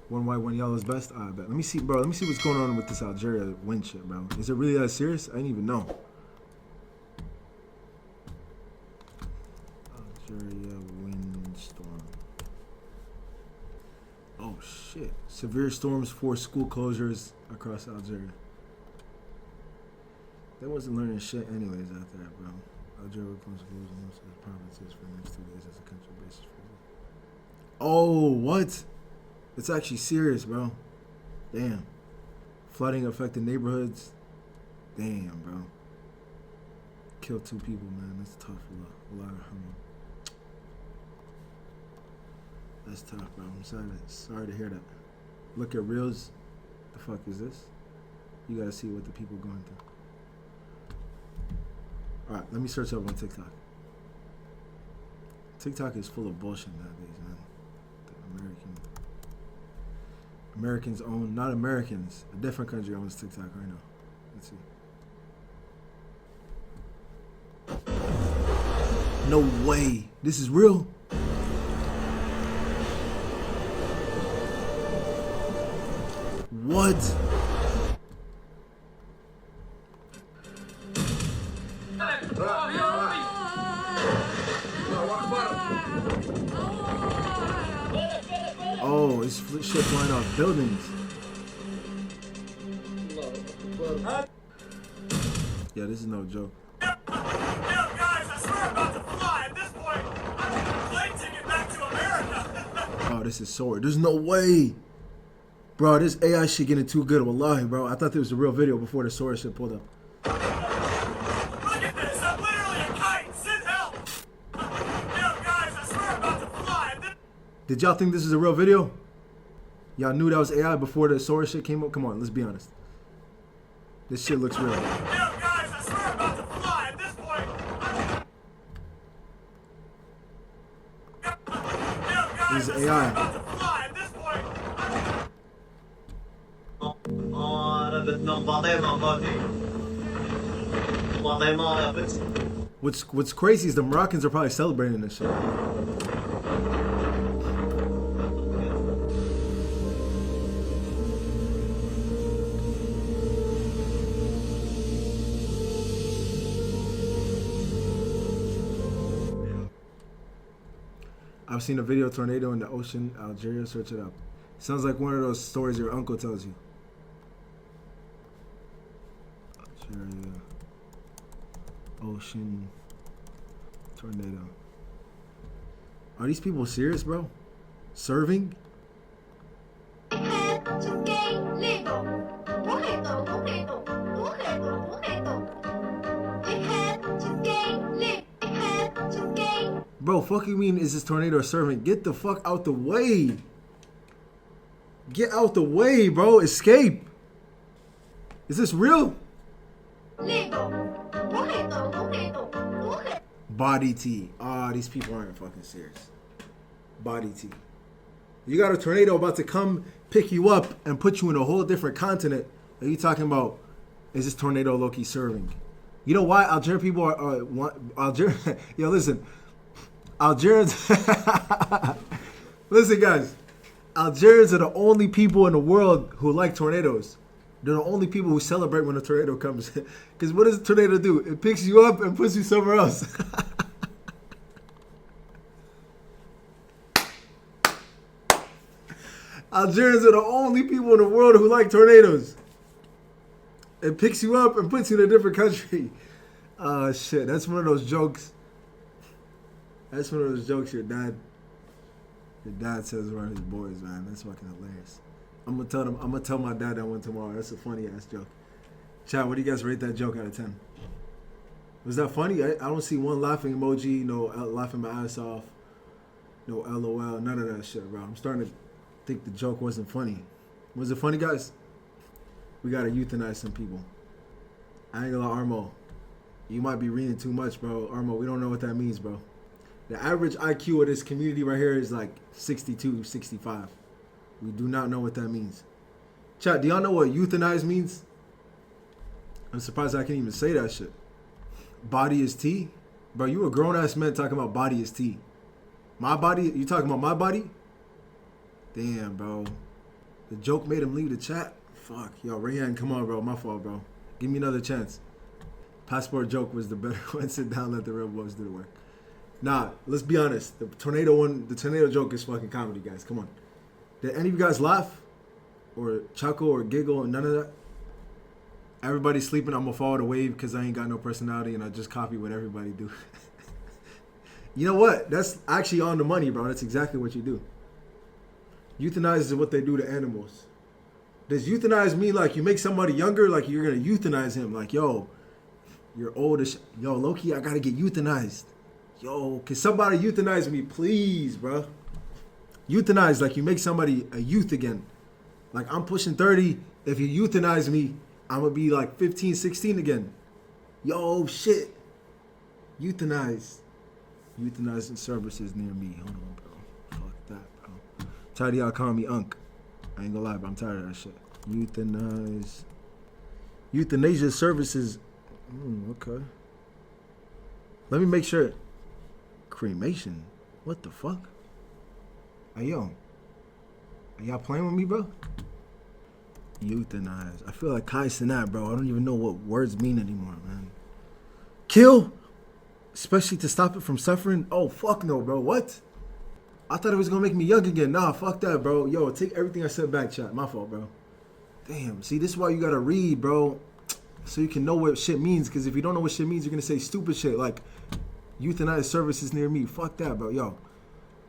One white, one yellow is best? I bet. Let me see, bro. Let me see what's going on with this Algeria wind shit, bro. Is it really that serious? I didn't even know. Algeria windstorm. Oh, shit. Severe storms force school closures across Algeria. They wasn't learning shit anyways after that, bro. Algeria will close schools in most of the provinces for the next 2 days as a country basis. Oh, what? It's actually serious, bro. Damn. Flooding affected neighborhoods. Damn, bro. Killed 2 people, man. That's tough. A lot of harm. That's tough, bro. I'm sorry to hear that. Look at reels. The fuck is this? You gotta see what the people going through. Alright, let me search up on TikTok. TikTok is full of bullshit nowadays, man. The Americans own, not Americans, a different country owns TikTok right now. Let's see. No way. This is real? What? Oh, it's shit flying off buildings. Yeah, this is no joke. Yo, guys, I swear I'm about to fly. At this point, I'm getting a plane ticket back to America. Oh, this is sword. There's no way. Bro, this AI shit getting too good. Wallahi, bro. I thought there was a real video before the sword shit pulled up. Look at this. I'm literally a kite. Send help. Yo, guys, I swear I'm about to fly. Did y'all think this is a real video? Y'all knew that was AI before the sword shit came up? Come on, let's be honest. This shit looks real. Yo, guys, I swear I'm about to fly. At this point, This is AI. about to fly. At this point, What's crazy is the Moroccans are probably celebrating this shit. I've seen a video tornado in the ocean, Algeria. Search it up. Sounds like one of those stories your uncle tells you. Algeria, ocean, tornado. Are these people serious, bro? Serving? Bro, fuck you mean is this tornado a servant? Get the fuck out the way. Get out the way, bro. Escape. Is this real? Body tea. Ah, these people aren't fucking serious. Body tea. You got a tornado about to come pick you up and put you in a whole different continent. Are you talking about, is this tornado low-key serving? You know why Algerian people are Algerian? Yo, listen. Algerians, listen guys, Algerians are the only people in the world who like tornadoes. They're the only people who celebrate when a tornado comes. Because what does a tornado do? It picks you up and puts you somewhere else. Algerians are the only people in the world who like tornadoes. It picks you up and puts you in a different country. Shit, that's one of those jokes. That's one of those jokes your dad says around his boys, man. That's fucking hilarious. I'm gonna tell my dad that one tomorrow. That's a funny ass joke. Chat, what do you guys rate that joke out of 10? Was that funny? I don't see one laughing emoji, no laughing my ass off, no LOL, none of that shit, bro. I'm starting to think the joke wasn't funny. Was it funny, guys? We gotta euthanize some people. I ain't gonna lie, Armo. You might be reading too much, bro. Armo, we don't know what that means, bro. The average IQ of this community right here is like 62, 65. We do not know what that means. Chat, do y'all know what euthanize means? I'm surprised I can even say that shit. Body is tea? Bro, you a grown-ass man talking about body is tea. My body? You talking about my body? Damn, bro. The joke made him leave the chat. Fuck, yo, Rayhan, come on, bro. My fault, bro. Give me another chance. Passport joke was the better one. Sit down, let the real boys do the work. Nah, let's be honest. The tornado joke is fucking comedy, guys. Come on. Did any of you guys laugh? Or chuckle or giggle or none of that? Everybody's sleeping. I'm gonna follow the wave because I ain't got no personality and I just copy what everybody do. You know what? That's actually on the money, bro. That's exactly what you do. Euthanize is what they do to animals. Does euthanize mean like you make somebody younger, like you're gonna euthanize him? Like, yo, you're old as yo, Loki, I gotta get euthanized. Yo, can somebody euthanize me, please, bro? Euthanize, like you make somebody a youth again. Like I'm pushing 30. If you euthanize me, I'm gonna be like 15, 16 again. Yo, shit. Euthanize. Euthanizing services near me. Hold on, bro. Fuck that, bro. Tired of y'all calling me Unc. I ain't gonna lie, but I'm tired of that shit. Euthanize. Euthanasia services. Okay. Let me make sure. Cremation. What the fuck? Hey, yo. Are y'all playing with me, bro? Euthanize. I feel like Kai Sinat, bro. I don't even know what words mean anymore, man. Kill? Especially to stop it from suffering? Oh, fuck no, bro. What? I thought it was gonna make me young again. Nah, fuck that, bro. Yo, take everything I said back, chat. My fault, bro. Damn. See, this is why you gotta read, bro. So you can know what shit means. Because if you don't know what shit means, you're gonna say stupid shit like euthanize services near me. Fuck that, bro. Yo.